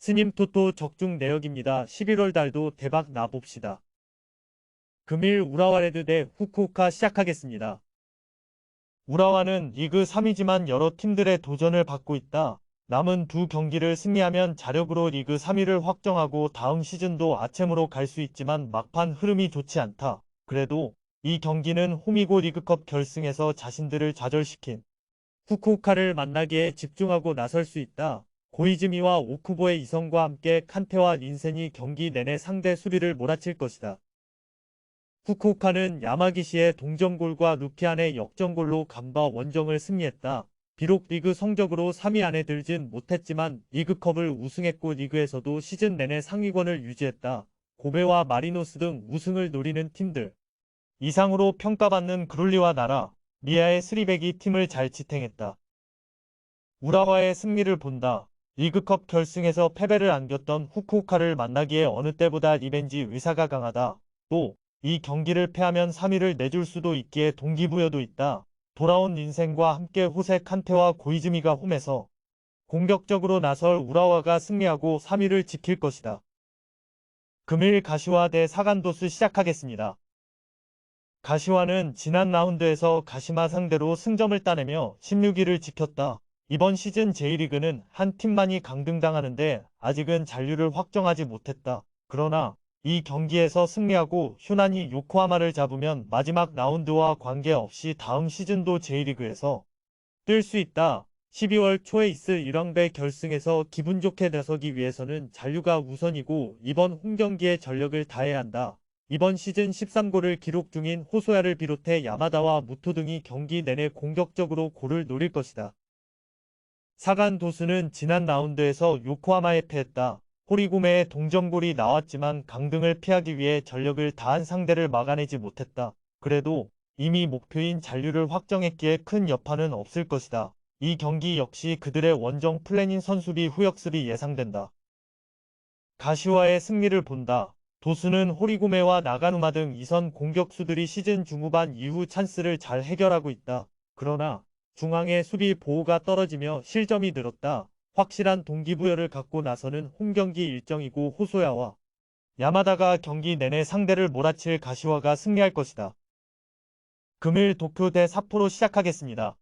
스님 토토 적중 내역입니다. 11월 달도 대박 나봅시다. 금일 우라와 레드 대 후쿠오카 시작하겠습니다. 우라와는 리그 3위지만 여러 팀들의 도전을 받고 있다. 남은 두 경기를 승리하면 자력으로 리그 3위를 확정하고 다음 시즌도 아챔으로 갈 수 있지만 막판 흐름이 좋지 않다. 그래도 이 경기는 홈이고 리그컵 결승에서 자신들을 좌절시킨 후쿠오카를 만나기에 집중하고 나설 수 있다. 고이즈미와 오쿠보의 이성과 함께 칸테와 린센이 경기 내내 상대 수비를 몰아칠 것이다. 후쿠오카는 야마기시의 동점골과 루키안의 역전골로 간바 원정을 승리했다. 비록 리그 성적으로 3위 안에 들진 못했지만 리그컵을 우승했고 리그에서도 시즌 내내 상위권을 유지했다. 고베와 마리노스 등 우승을 노리는 팀들 이상으로 평가받는 그롤리와 나라, 미아의 스리백이 팀을 잘 지탱했다. 우라와의 승리를 본다. 리그컵 결승에서 패배를 안겼던 후쿠오카를 만나기에 어느 때보다 리벤지 의사가 강하다. 또 이 경기를 패하면 3위를 내줄 수도 있기에 동기부여도 있다. 돌아온 린센과 함께 호세 칸테와 고이즈미가 홈에서 공격적으로 나설 우라와가 승리하고 3위를 지킬 것이다. 금일 가시와 대 사간도스 시작하겠습니다. 가시와는 지난 라운드에서 가시마 상대로 승점을 따내며 16위를 지켰다. 이번 시즌 J리그는 한 팀만이 강등당하는데 아직은 잔류를 확정하지 못했다. 그러나 이 경기에서 승리하고 휴난이 요코하마를 잡으면 마지막 라운드와 관계없이 다음 시즌도 J리그에서 뛸 수 있다. 12월 초에 있을 1왕배 결승에서 기분 좋게 나서기 위해서는 잔류가 우선이고 이번 홈경기에 전력을 다해야 한다. 이번 시즌 13골을 기록 중인 호소야를 비롯해 야마다와 무토 등이 경기 내내 공격적으로 골을 노릴 것이다. 사간 도스는 지난 라운드에서 요코하마에 패했다. 호리구메의 동점골이 나왔지만 강등을 피하기 위해 전력을 다한 상대를 막아내지 못했다. 그래도 이미 목표인 잔류를 확정했기에 큰 여파는 없을 것이다. 이 경기 역시 그들의 원정 플랜인 선수비 후역습이 예상된다. 가시와의 승리를 본다. 도수는 호리구메와 나가누마 등 이선 공격수들이 시즌 중후반 이후 찬스를 잘 해결하고 있다. 그러나 중앙의 수비 보호가 떨어지며 실점이 늘었다. 확실한 동기부여를 갖고 나서는 홈경기 일정이고 호소야와 야마다가 경기 내내 상대를 몰아칠 가시와가 승리할 것이다. 금일 도쿄 대 삿포로 시작하겠습니다.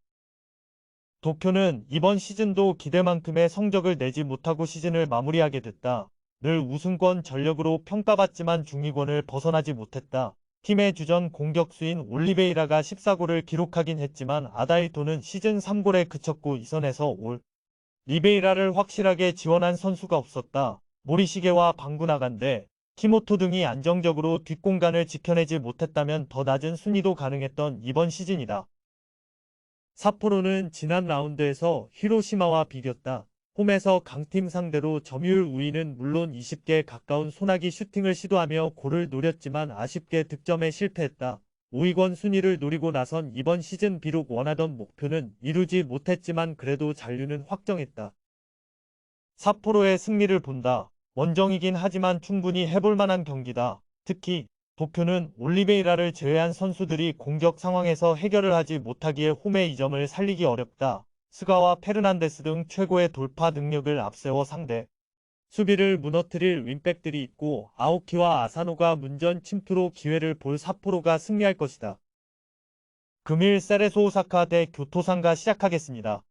도쿄는 이번 시즌도 기대만큼의 성적을 내지 못하고 시즌을 마무리하게 됐다. 늘 우승권 전력으로 평가받지만 중위권을 벗어나지 못했다. 팀의 주전 공격수인 올리베이라가 14골을 기록하긴 했지만 아다이토는 시즌 3골에 그쳤고 이선에서 올 리베이라를 확실하게 지원한 선수가 없었다. 모리시게와 방구 나간데 키모토 등이 안정적으로 뒷공간을 지켜내지 못했다면 더 낮은 순위도 가능했던 이번 시즌이다. 삿포로는 지난 라운드에서 히로시마와 비겼다. 홈에서 강팀 상대로 점유율 우위는 물론 20개 가까운 소나기 슈팅을 시도하며 골을 노렸지만 아쉽게 득점에 실패했다. 5위권 순위를 노리고 나선 이번 시즌 비록 원하던 목표는 이루지 못했지만 그래도 잔류는 확정했다. 삿포로의 승리를 본다. 원정이긴 하지만 충분히 해볼 만한 경기다. 특히 도쿄는 올리베이라를 제외한 선수들이 공격 상황에서 해결을 하지 못하기에 홈의 이 점을 살리기 어렵다. 스가와 페르난데스 등 최고의 돌파 능력을 앞세워 상대 수비를 무너뜨릴 윙백들이 있고 아오키와 아사노가 문전 침투로 기회를 볼 삿포로가 승리할 것이다. 금일 세레소 오사카 대 교토상가 시작하겠습니다.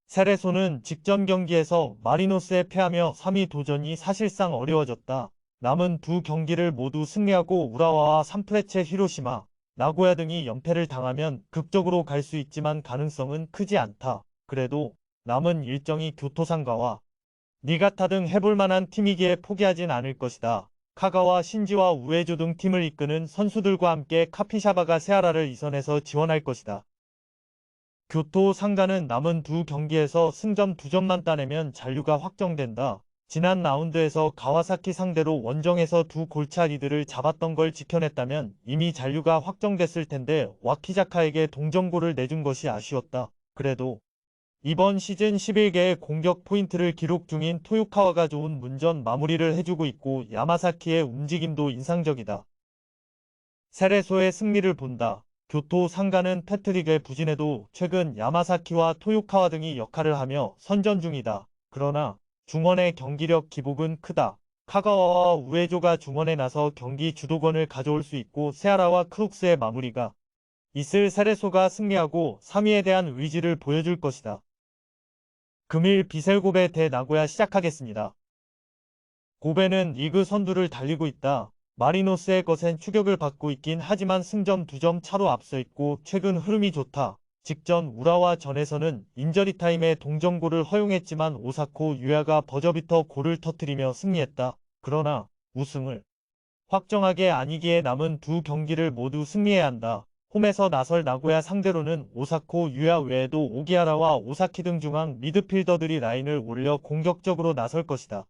세레소는 직전 경기에서 마리노스에 패하며 3위 도전이 사실상 어려워졌다. 남은 두 경기를 모두 승리하고 우라와와 산프레체 히로시마, 나고야 등이 연패를 당하면 극적으로 갈 수 있지만 가능성은 크지 않다. 그래도 남은 일정이 교토상가와 니가타 등 해볼 만한 팀이기에 포기하진 않을 것이다. 카가와 신지와 우에조 등 팀을 이끄는 선수들과 함께 카피샤바가 세아라를 이선해서 지원할 것이다. 교토 상가는 남은 두 경기에서 승점 2점만 따내면 잔류가 확정된다. 지난 라운드에서 가와사키 상대로 원정에서 두 골차 리드를 잡았던 걸 지켜냈다면 이미 잔류가 확정됐을 텐데 와키자카에게 동점골을 내준 것이 아쉬웠다. 그래도 이번 시즌 11개의 공격 포인트를 기록 중인 토요카와가 좋은 문전 마무리를 해주고 있고 야마사키의 움직임도 인상적이다. 세레소의 승리를 본다. 교토 상가는 패트릭의 부진에도 최근 야마사키와 토요카와 등이 역할을 하며 선전 중이다. 그러나 중원의 경기력 기복은 크다. 카가와와 우에조가 중원에 나서 경기 주도권을 가져올 수 있고 세아라와 크룩스의 마무리가 있을 세레소가 승리하고 3위에 대한 의지를 보여줄 것이다. 금일 비셀고베 대 나고야 시작하겠습니다. 고베는 리그 선두를 달리고 있다. 마리노스의 거센 추격을 받고 있긴 하지만 승점 2점 차로 앞서 있고 최근 흐름이 좋다. 직전 우라와 전에서는 인저리 타임에 동점골을 허용했지만 오사코 유야가 버저비터 골을 터뜨리며 승리했다. 그러나 우승을 확정하게 아니기에 남은 두 경기를 모두 승리해야 한다. 홈에서 나설 나고야 상대로는 오사코 유야 외에도 오기하라와 오사키 등 중앙 미드필더들이 라인을 올려 공격적으로 나설 것이다.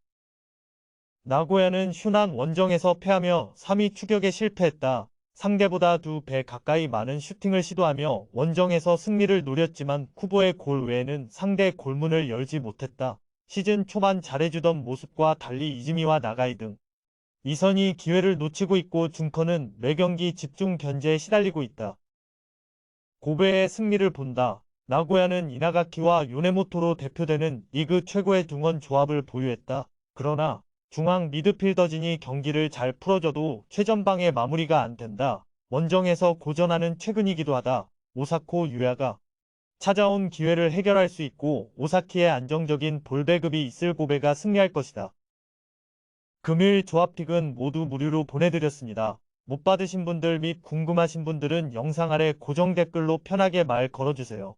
나고야는 슈난 원정에서 패하며 3위 추격에 실패했다. 상대보다 2배 가까이 많은 슈팅을 시도하며 원정에서 승리를 노렸지만 쿠보의 골 외에는 상대 골문을 열지 못했다. 시즌 초반 잘해주던 모습과 달리 이즈미와 나가이 등 이선이 기회를 놓치고 있고 중커는 매경기 집중 견제에 시달리고 있다. 고베의 승리를 본다. 나고야는 이나가키와 요네모토로 대표되는 리그 최고의 중원 조합을 보유했다. 그러나 중앙 미드필더진이 경기를 잘 풀어줘도 최전방의 마무리가 안 된다. 원정에서 고전하는 최근이기도 하다. 오사코 유야가 찾아온 기회를 해결할 수 있고 오사키의 안정적인 볼 배급이 있을 고베가 승리할 것이다. 금일 조합픽은 모두 무료로 보내드렸습니다. 못 받으신 분들 및 궁금하신 분들은 영상 아래 고정 댓글로 편하게 말 걸어주세요.